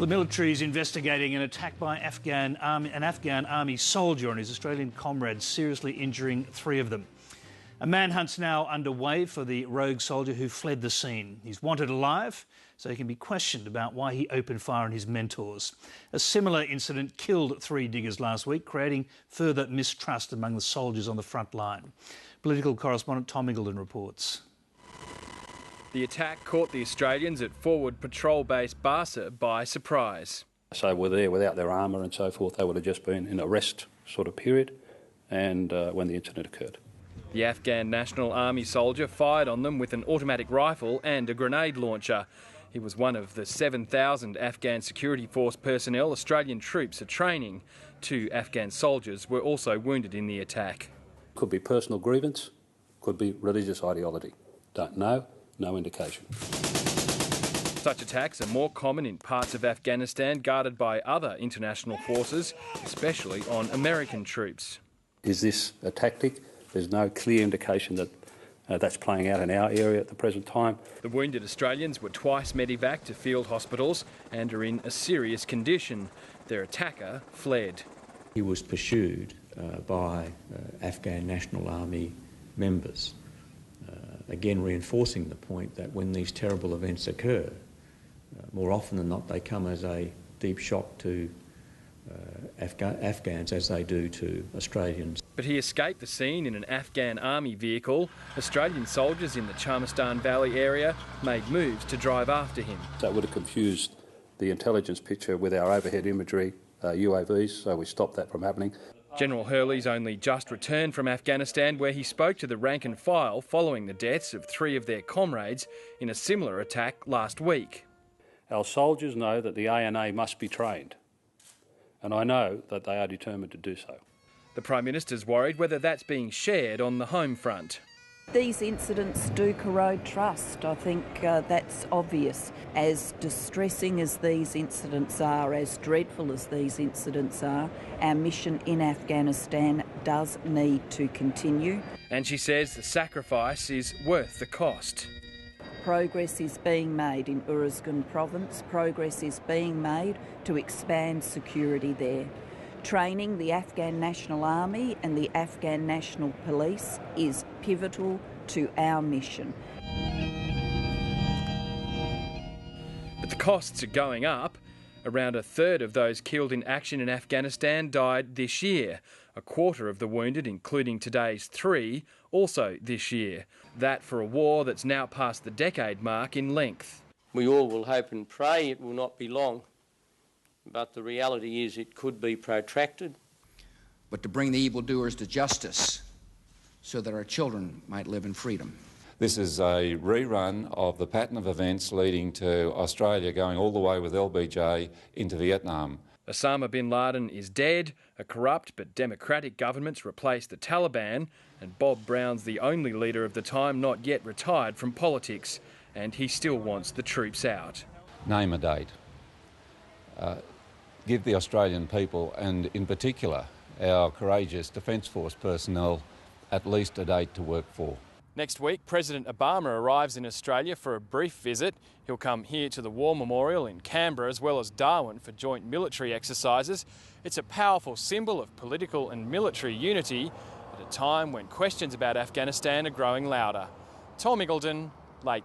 The military is investigating an attack by an Afghan army soldier and his Australian comrades, seriously injuring 3 of them. A manhunt's now underway for the rogue soldier who fled the scene. He's wanted alive, so he can be questioned about why he opened fire on his mentors. A similar incident killed 3 diggers last week, creating further mistrust among the soldiers on the front line. Political correspondent Tom Ingleton reports. The attack caught the Australians at forward patrol base Barsa by surprise. So we're there without their armour and so forth. They would have just been in a rest sort of period and when the incident occurred. The Afghan National Army soldier fired on them with an automatic rifle and a grenade launcher. He was one of the 7,000 Afghan Security Force personnel Australian troops are training. 2 Afghan soldiers were also wounded in the attack. Could be personal grievance, could be religious ideology. Don't know. No indication. Such attacks are more common in parts of Afghanistan guarded by other international forces, especially on American troops. Is this a tactic? There's no clear indication that that's playing out in our area at the present time. The wounded Australians were twice medevaced to field hospitals and are in a serious condition. Their attacker fled. He was pursued by Afghan National Army members. Again, reinforcing the point that when these terrible events occur, more often than not, they come as a deep shock to Afghans as they do to Australians. But he escaped the scene in an Afghan army vehicle. Australian soldiers in the Charmistan Valley area made moves to drive after him. That would have confused the intelligence picture with our overhead imagery, UAVs, so we stopped that from happening. General Hurley's only just returned from Afghanistan, where he spoke to the rank and file following the deaths of 3 of their comrades in a similar attack last week. Our soldiers know that the ANA must be trained, and I know that they are determined to do so. The Prime Minister's worried whether that's being shared on the home front. These incidents do corrode trust. I think that's obvious. As distressing as these incidents are, as dreadful as these incidents are, our mission in Afghanistan does need to continue. And she says the sacrifice is worth the cost. Progress is being made in Uruzgan province. Progress is being made to expand security there. Training the Afghan National Army and the Afghan National Police is pivotal to our mission. But the costs are going up. Around 1/3 of those killed in action in Afghanistan died this year. 1/4 of the wounded, including today's 3, also this year. That for a war that's now past the decade mark in length. We all will hope and pray it will not be long. But the reality is it could be protracted. But to bring the evildoers to justice so that our children might live in freedom. This is a rerun of the pattern of events leading to Australia going all the way with LBJ into Vietnam. Osama bin Laden is dead, a corrupt but democratic government's replaced the Taliban, and Bob Brown's the only leader of the time not yet retired from politics, and he still wants the troops out. Name a date. Give the Australian people, and in particular our courageous Defence Force personnel, at least a date to work for. Next week, President Obama arrives in Australia for a brief visit. He'll come here to the War Memorial in Canberra as well as Darwin for joint military exercises. It's a powerful symbol of political and military unity at a time when questions about Afghanistan are growing louder. Tom Ingleton, Lateline.